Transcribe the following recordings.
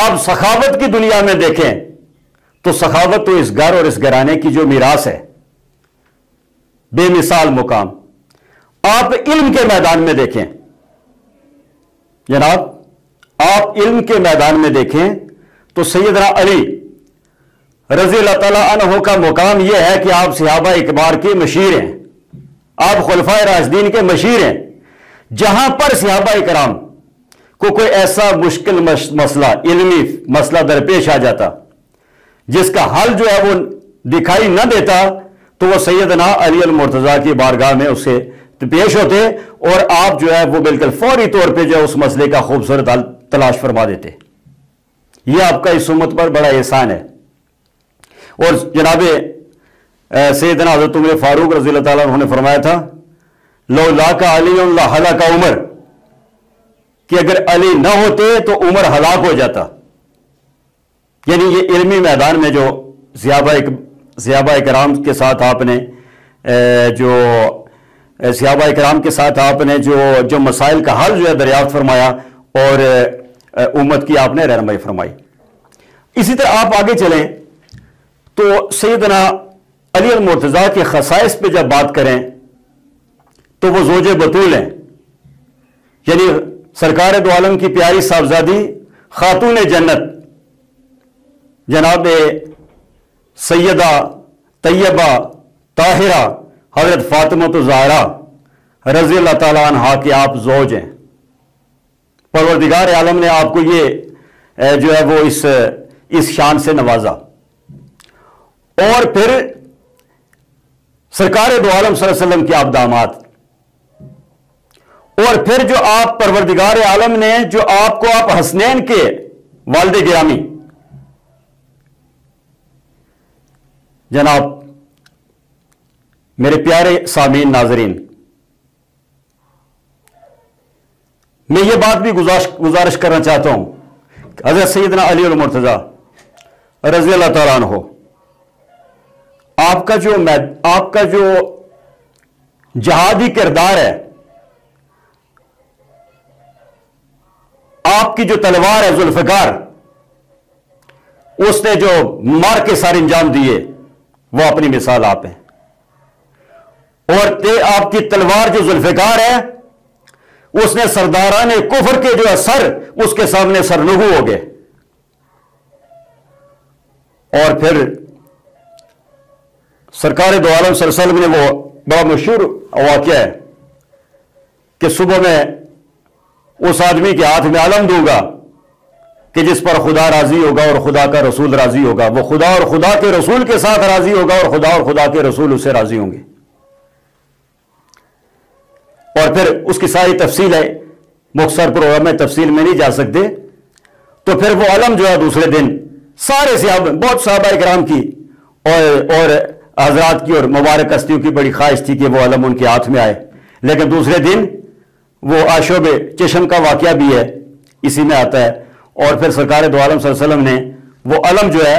آپ سخاوت کی دنیا میں دیکھیں تو سخاوت تو اس گھر اور اس گھرانے کی جو میراث ہے، بے مثال مقام۔ آپ علم کے میدان میں دیکھیں جناب، آپ علم کے میدان میں دیکھیں تو سیدنا علی رضی اللہ تعالیٰ عنہ کا مقام یہ ہے کہ آپ صحابہ اکبار کے مشیر ہیں، آپ خلفائے راشدین کے مشیر ہیں۔ جہاں پر صحابہ اکرام کو کوئی ایسا مشکل مسئلہ، علمی مسئلہ درپیش آ جاتا جس کا حل جو ہے وہ دکھائی نہ دیتا، تو وہ سیدنا علی المرتضیٰ کی بارگاہ میں اس سے پیش ہوتے اور آپ جو ہے وہ بالکل فوری طور پہ جو ہے اس مسئلے کا خوبصورت حل تلاش فرما دیتے۔ یہ آپ کا اس امت پر بڑا احسان ہے۔ اور جناب سیدنا حضرت عمر فاروق رضی اللہ تعالیٰ عنہ نے فرمایا تھا، لولا کا علی لہلک عمر، کہ اگر علی نہ ہوتے تو عمر ہلاک ہو جاتا۔ یعنی یہ علمی میدان میں جو صحابہ اکرام کے ساتھ آپ نے صحابہ اکرام کے ساتھ آپ نے جو مسائل کا حل جو ہے دریافت فرمایا اور امت کی آپ نے رہنمائی فرمائی۔ اسی طرح آپ آگے چلیں تو سیدنا علی المرتضیٰ کے خصائص پہ جب بات کریں تو وہ زوج بطول ہیں، یعنی سرکار دو عالم کی پیاری صاحبزادی خاتون جنت جناب سیدہ طیبہ طاہرہ حضرت فاطمہ الزہرا رضی اللہ تعالیٰ عنہا کے آپ زوج ہیں۔ پروردگار عالم نے آپ کو یہ جو ہے وہ اس شان سے نوازا۔ اور پھر سرکار دو عالم صلی اللہ علیہ وسلم کے آپ داماد، اور پھر جو آپ پروردگار عالم نے جو آپ کو آپ حسنین کے والد گرامی جناب میرے پیارے سامعین ناظرین، میں یہ بات بھی گزارش کرنا چاہتا ہوں، حضرت سیدنا علی المرتضیٰ رضی اللہ تعالیٰ عنہ، آپ کا جو جہادی کردار ہے، آپ کی جو تلوار ہے ذوالفقار، اس نے جو مار کے سارے انجام دیے وہ اپنی مثال آپ ہیں۔ اور آپ کی تلوار جو ذوالفقار ہے اس نے سرداران کفر کے جو سر اس کے سامنے سرنگو ہو گئے۔ اور پھر سرکار دو عالم صلی اللہ علیہ وسلم نے وہ بڑا مشہور واقعہ ہے کہ صبح میں اس آدمی کے ہاتھ میں علم دوں گا کہ جس پر خدا راضی ہوگا اور خدا کا رسول راضی ہوگا، وہ خدا اور خدا کے رسول کے ساتھ راضی ہوگا اور خدا کے رسول اس سے راضی ہوں گے۔ اور پھر اس کی ساری تفصیل ہے، مختصر پروگرام میں تفصیل میں نہیں جا سکتے۔ تو پھر وہ علم جو ہے دوسرے دن سارے بہت صحابہ کرام کی اور حضرات کی اور مبارک ہستیوں کی بڑی خواہش تھی کہ وہ علم ان کے ہاتھ میں آئے، لیکن دوسرے دن وہ آشوب چشم کا واقعہ بھی ہے، اسی میں آتا ہے۔ اور پھر سرکار دو عالم صلی اللہ علیہ وسلم نے وہ علم جو ہے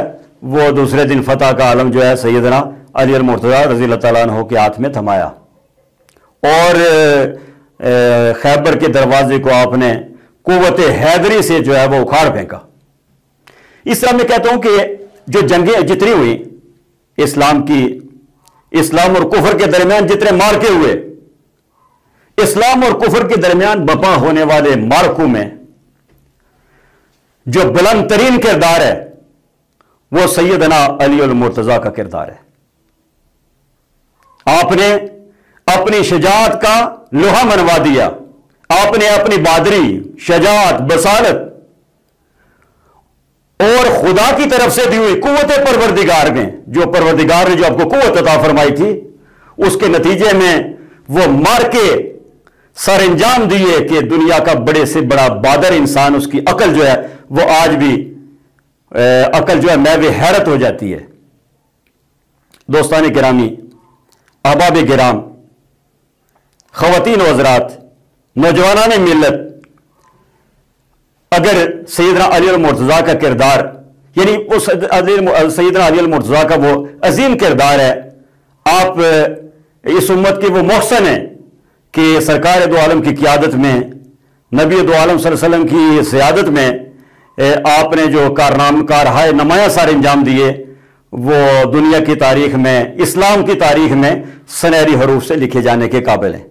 وہ دوسرے دن فتح کا علم جو ہے سیدنا علی المرتضیٰ رضی اللہ تعالیٰ عنہ کے ہاتھ میں تھمایا اور خیبر کے دروازے کو آپ نے قوت حیدری سے جو ہے وہ اکھاڑ پھینکا۔ اس طرح میں کہتا ہوں کہ جو جنگیں جتنی ہوئی اسلام اور کفر کے درمیان جتنے مارکے ہوئے، اسلام اور کفر کے درمیان بپا ہونے والے مارکوں میں جو بلند ترین کردار ہے وہ سیدنا علی المرتضیٰ کا کردار ہے۔ آپ نے اپنی شجاعت کا لوہا منوا دیا، آپ نے اپنی بہادری، شجاعت، بصالت اور خدا کی طرف سے دی ہوئی قوت پروردگار میں جو پروردگار نے جو آپ کو قوت عطا فرمائی تھی، اس کے نتیجے میں وہ مار کے سر انجام دیے کہ دنیا کا بڑے سے بڑا بہادر انسان، اس کی عقل جو ہے وہ آج بھی عقل جو ہے محو حیرت ہو جاتی ہے۔ دوستان گرامی، احباب گرام، خواتین و حضرات، نوجوانان ملت، اگر سیدنا علی المرتضیٰ کا کردار یعنی سیدنا علی المرتضیٰ کا وہ عظیم کردار ہے، آپ اس امت کے وہ محسن ہیں کہ سرکار دو عالم کی قیادت میں، نبی دو عالم صلی اللہ علیہ وسلم کی سیادت میں آپ نے جو کارہائے نمایاں سار انجام دیے وہ دنیا کی تاریخ میں، اسلام کی تاریخ میں سنہری حروف سے لکھے جانے کے قابل ہیں،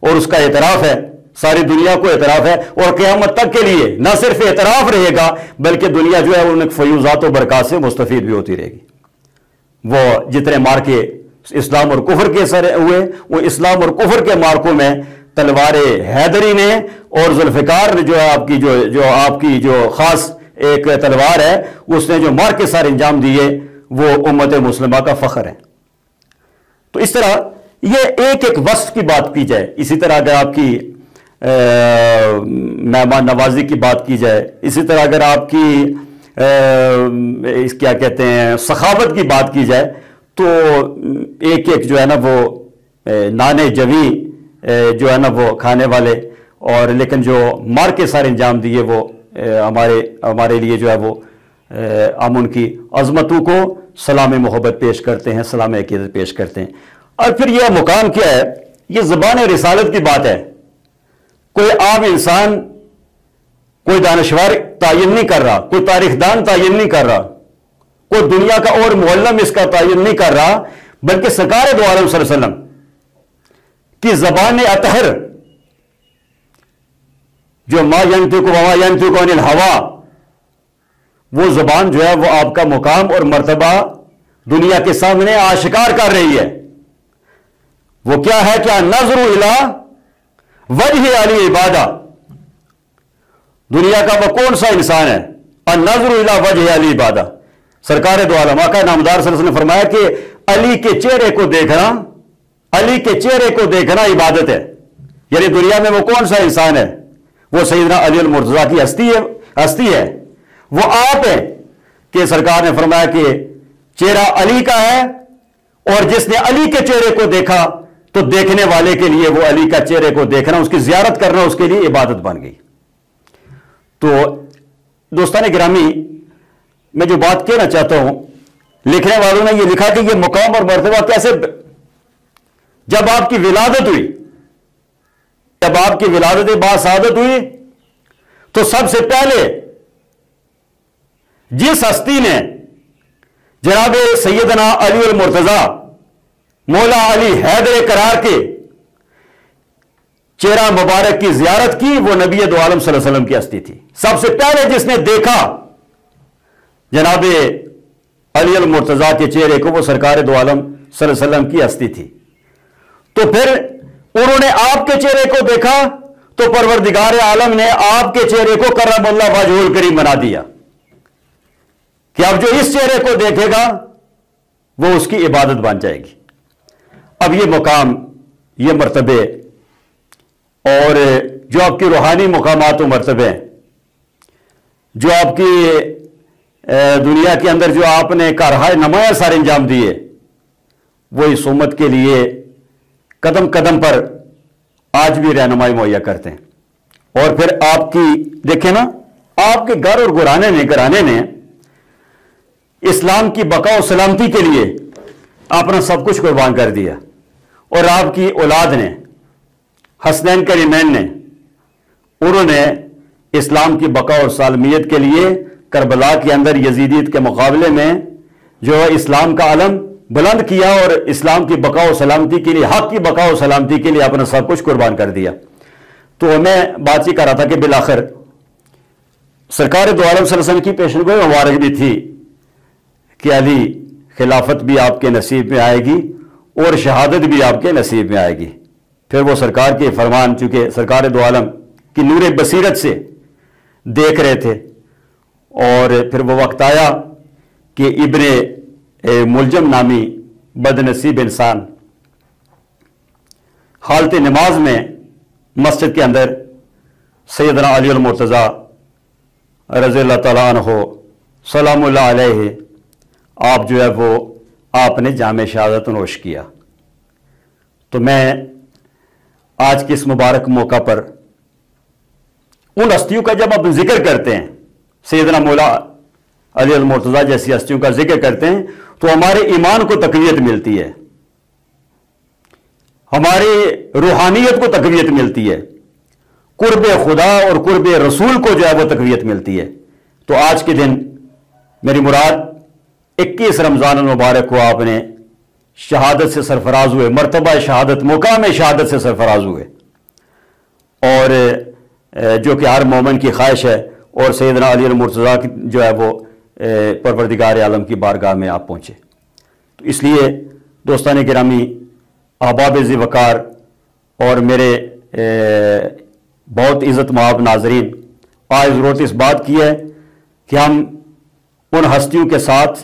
اور اس کا اعتراف ہے، ساری دنیا کو اعتراف ہے، اور قیامت تک کے لیے نہ صرف اعتراف رہے گا بلکہ دنیا جو ہے ان فیوزات و برکات سے مستفید بھی ہوتی رہے گی۔ وہ جتنے مارکے اسلام اور کفر کے سر ہوئے، وہ اسلام اور کفر کے مارکوں میں تلوار حیدری نے اور ذوالفقار نے جو ہے آپ کی جو خاص ایک تلوار ہے، اس نے جو مارکے سارے انجام دیے وہ امت مسلمہ کا فخر ہے۔ تو اس طرح یہ ایک ایک وصف کی بات کی جائے، اسی طرح اگر آپ کی مہمان نوازی کی بات کی جائے، اسی طرح اگر آپ کی کیا کہتے ہیں سخاوت کی بات کی جائے، تو ایک ایک جو ہے نا وہ نانے جوی جو ہے نا وہ کھانے والے، اور لیکن جو مار کے سارے انجام دیے وہ ہمارے لیے جو ہے وہ ہم ان کی عظمتوں کو سلام محبت پیش کرتے ہیں، سلام عقیدت پیش کرتے ہیں۔ اور پھر یہ مقام کیا ہے؟ یہ زبان رسالت کی بات ہے۔ کوئی عام انسان، کوئی دانشور تعین نہیں کر رہا، کوئی تاریخ دان تعین نہیں کر رہا، کوئی دنیا کا اور معلم اس کا تعین نہیں کر رہا، بلکہ سرکار دو عالم صلی اللہ علیہ وسلم کی زبان اطہر جو ما ینطق وما ینطق عن الہوا، وہ زبان جو ہے وہ آپ کا مقام اور مرتبہ دنیا کے سامنے آشکار کر رہی ہے۔ وہ کیا ہے؟ کیا نظر الی وجہ علی عبادہ، دنیا کا وہ کون سا انسان ہے؟ النظر الی وجہ علی عبادہ، سرکار دو عالم آقا نامدار صلی اللہ علیہ وسلم نے فرمایا کہ علی کے چہرے کو دیکھنا، علی کے چہرے کو دیکھنا عبادت ہے۔ یعنی دنیا میں وہ کون سا انسان ہے؟ وہ سیدنا علی المرتضیٰ کی ہستی ہے، وہ آپ ہے کہ سرکار نے فرمایا کہ چہرہ علی کا ہے، اور جس نے علی کے چہرے کو دیکھا تو دیکھنے والے کے لیے وہ علی کا چہرے کو دیکھنا، اس کی زیارت کرنا اس کے لیے عبادت بن گئی۔ تو دوستان گرامی، میں جو بات کہنا چاہتا ہوں، لکھنے والوں نے یہ لکھا کہ یہ مقام اور مرتبہ کیسے، جب آپ کی ولادت ہوئی، جب آپ کی ولادت باسعادت ہوئی، تو سب سے پہلے جس ہستی نے جناب سیدنا علی المرتضیٰ مولا علی حیدر قرار کے چہرہ مبارک کی زیارت کی، وہ نبی دو عالم صلی اللہ علیہ وسلم کی ہستی تھی۔ سب سے پہلے جس نے دیکھا جناب علی المرتضیٰ کے چہرے کو، وہ سرکار دو عالم صلی اللہ علیہ وسلم کی ہستی تھی۔ تو پھر انہوں نے آپ کے چہرے کو دیکھا تو پروردگار عالم نے آپ کے چہرے کو کرم اللہ وجہ الکریم بنا دیا کہ اب جو اس چہرے کو دیکھے گا وہ اس کی عبادت بن جائے گی۔ اب یہ مقام، یہ مرتبے، اور جو آپ کی روحانی مقامات و مرتبے، جو آپ کی دنیا کے اندر جو آپ نے کارہائے نمایاں سارے انجام دیے، وہ اس امت کے لیے قدم قدم پر آج بھی رہنمائی مہیا کرتے ہیں۔ اور پھر آپ کی دیکھیں نا، آپ کے گھر اور گھرانے نے اسلام کی بقا و سلامتی کے لیے اپنا سب کچھ قربان کر دیا، اور آپ کی اولاد نے، حسنین کریمین نے، انہوں نے اسلام کی بقا اور سالمیت کے لیے کربلا کے اندر یزیدیت کے مقابلے میں جو اسلام کا علم بلند کیا، اور اسلام کی بقا و سلامتی کے لیے، حق کی بقا و سلامتی کے لیے اپنا سب کچھ قربان کر دیا۔ تو میں بات یہ کر رہا تھا کہ بالآخر سرکار دو عالم صلی اللہ علیہ وسلم کی پیشنگوئی مبارک بھی تھی کہ علی خلافت بھی آپ کے نصیب میں آئے گی اور شہادت بھی آپ کے نصیب میں آئے گی۔ پھر وہ سرکار کے فرمان، چونکہ سرکار دو عالم کی نور بصیرت سے دیکھ رہے تھے، اور پھر وہ وقت آیا کہ ابن ملجم نامی بد نصیب انسان حالت نماز میں مسجد کے اندر سیدنا علی المرتضیٰ رضی اللہ تعالیٰ عنہ سلام اللہ علیہ آپ جو ہے وہ آپ نے جام شہادت نوش کیا۔ تو میں آج کے اس مبارک موقع پر ان ہستیوں کا جب آپ ذکر کرتے ہیں، سیدنا مولا علی المرتضیٰ جیسی ہستیوں کا ذکر کرتے ہیں، تو ہمارے ایمان کو تقویت ملتی ہے، ہماری روحانیت کو تقویت ملتی ہے، قرب خدا اور قرب رسول کو جو ہے وہ تقویت ملتی ہے۔ تو آج کے دن میری مراد 21 رمضان المبارک کو آپ نے شہادت سے سرفراز ہوئے، مرتبہ شہادت، مقام شہادت سے سرفراز ہوئے، اور جو کہ ہر مومن کی خواہش ہے، اور سیدنا علی المرتضیٰ کی جو ہے وہ پروردگار عالم کی بارگاہ میں آپ پہنچے۔ تو اس لیے دوستان گرامی، احباب ذی وقار اور میرے بہت عزت مآب ناظرین، آج ضرورت اس بات کی ہے کہ ہم ان ہستیوں کے ساتھ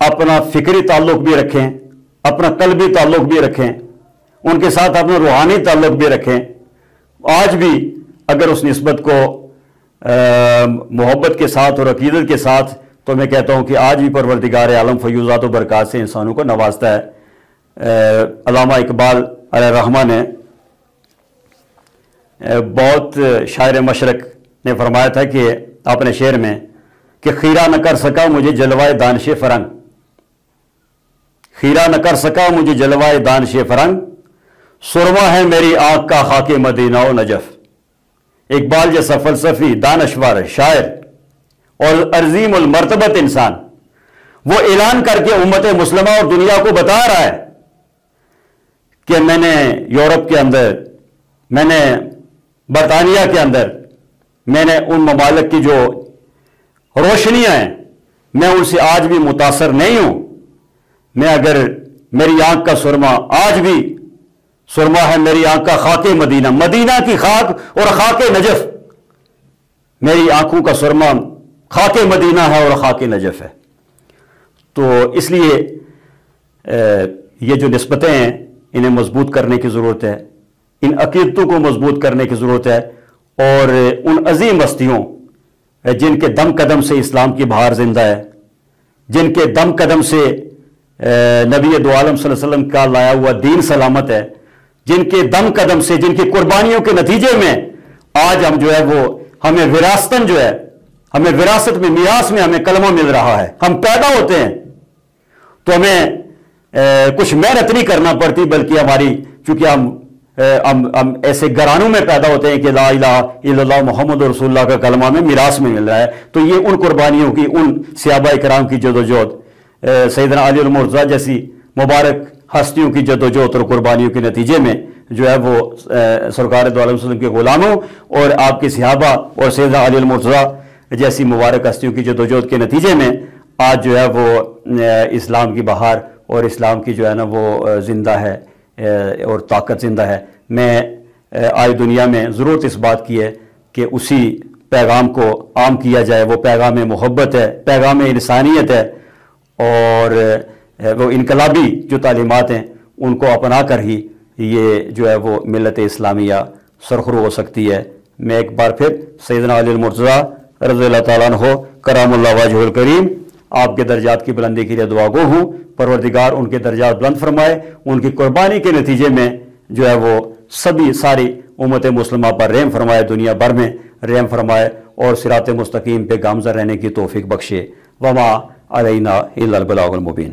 اپنا فکری تعلق بھی رکھیں، اپنا قلبی تعلق بھی رکھیں، ان کے ساتھ اپنا روحانی تعلق بھی رکھیں۔ آج بھی اگر اس نسبت کو محبت کے ساتھ اور عقیدت کے ساتھ، تو میں کہتا ہوں کہ آج بھی پروردگار عالم فیوزات و برکات سے انسانوں کو نوازتا ہے۔ علامہ اقبال علیہ الرحمہ نے بہت شاعر مشرق نے فرمایا تھا کہ اپنے شعر میں کہ خیرہ نہ کر سکا مجھے جلوائے دانش فرنگ، خیرہ نہ کر سکا مجھے جلوائے دانش فرنگ، سرما ہے میری آنکھ کا خاک مدینہ و نجف۔ اقبال جیسا فلسفی، دانشور، شاعر اور عظیم المرتبت انسان وہ اعلان کر کے امت مسلمہ اور دنیا کو بتا رہا ہے کہ میں نے یورپ کے اندر، میں نے برطانیہ کے اندر، میں نے ان ممالک کی جو روشنیاں ہیں میں ان سے آج بھی متاثر نہیں ہوں۔ میں اگر میری آنکھ کا سرما آج بھی سرما ہے، میری آنکھ کا خاک مدینہ، مدینہ کی خاک اور خاک نجف، میری آنکھوں کا سرما خاک مدینہ ہے اور خاک نجف ہے۔ تو اس لیے یہ جو نسبتیں ہیں انہیں مضبوط کرنے کی ضرورت ہے، ان عقیدتوں کو مضبوط کرنے کی ضرورت ہے، اور ان عظیم ہستیوں جن کے دم قدم سے اسلام کی بہار زندہ ہے، جن کے دم قدم سے نبی دو عالم صلی اللہ علیہ وسلم کا لایا ہوا دین سلامت ہے، جن کے دم قدم سے، جن کی قربانیوں کے نتیجے میں آج ہم جو ہے وہ ہمیں وراثتاً جو ہے، ہمیں وراثت میں، میراث میں ہمیں کلمہ مل رہا ہے۔ ہم پیدا ہوتے ہیں تو ہمیں کچھ محنت نہیں کرنا پڑتی، بلکہ ہماری، چونکہ ہم ایسے گھرانوں میں پیدا ہوتے ہیں کہ لا الہ الا اللہ محمد رسول اللہ کا کلمہ ہمیں میراث میں مل رہا ہے۔ تو یہ ان قربانیوں کی، ان صحابہ کرام کی جدوجہد، سیدنا علی المرتضیٰ جیسی مبارک ہستیوں کی جدوجہد اور قربانیوں کے نتیجے میں جو ہے وہ سرکار دو عالم صلی اللہ علیہ وسلم کے غلاموں اور آپ کے صحابہ اور سیدنا علی المرتضیٰ جیسی مبارک ہستیوں کی جدوجہد کے نتیجے میں آج جو ہے وہ اسلام کی بہار اور اسلام کی جو ہے نا وہ زندہ ہے اور طاقت زندہ ہے۔ میں آج دنیا میں ضرورت اس بات کی ہے کہ اسی پیغام کو عام کیا جائے۔ وہ پیغام محبت ہے، پیغام انسانیت ہے، اور وہ انقلابی جو تعلیمات ہیں ان کو اپنا کر ہی یہ جو ہے وہ ملت اسلامیہ سرخرو ہو سکتی ہے۔ میں ایک بار پھر سیدنا علی المرتضیٰ رضی اللہ تعالیٰ عنہ کرام اللہ وجہ الکریم آپ کے درجات کی بلندی کے لیے دعا گو ہوں۔ پروردگار ان کے درجات بلند فرمائے، ان کی قربانی کے نتیجے میں جو ہے وہ ساری امت مسلمہ پر رحم فرمائے، دنیا بھر میں رحم فرمائے، اور صراط مستقیم پہ گامزن رہنے کی توفیق بخشے۔ وما علینا الا البلاغ المبین۔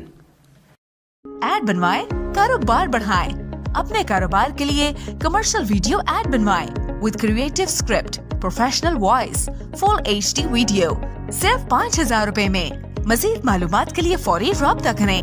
ایڈ بنوائیں، کاروبار بڑھائیں۔ اپنے کاروبار کے لیے کمرشل ویڈیو ایڈ بنوائیں with creative script, professional voice, full HD video, صرف 5000 روپے میں۔ مزید معلومات کے لیے فوری رابطہ کریں۔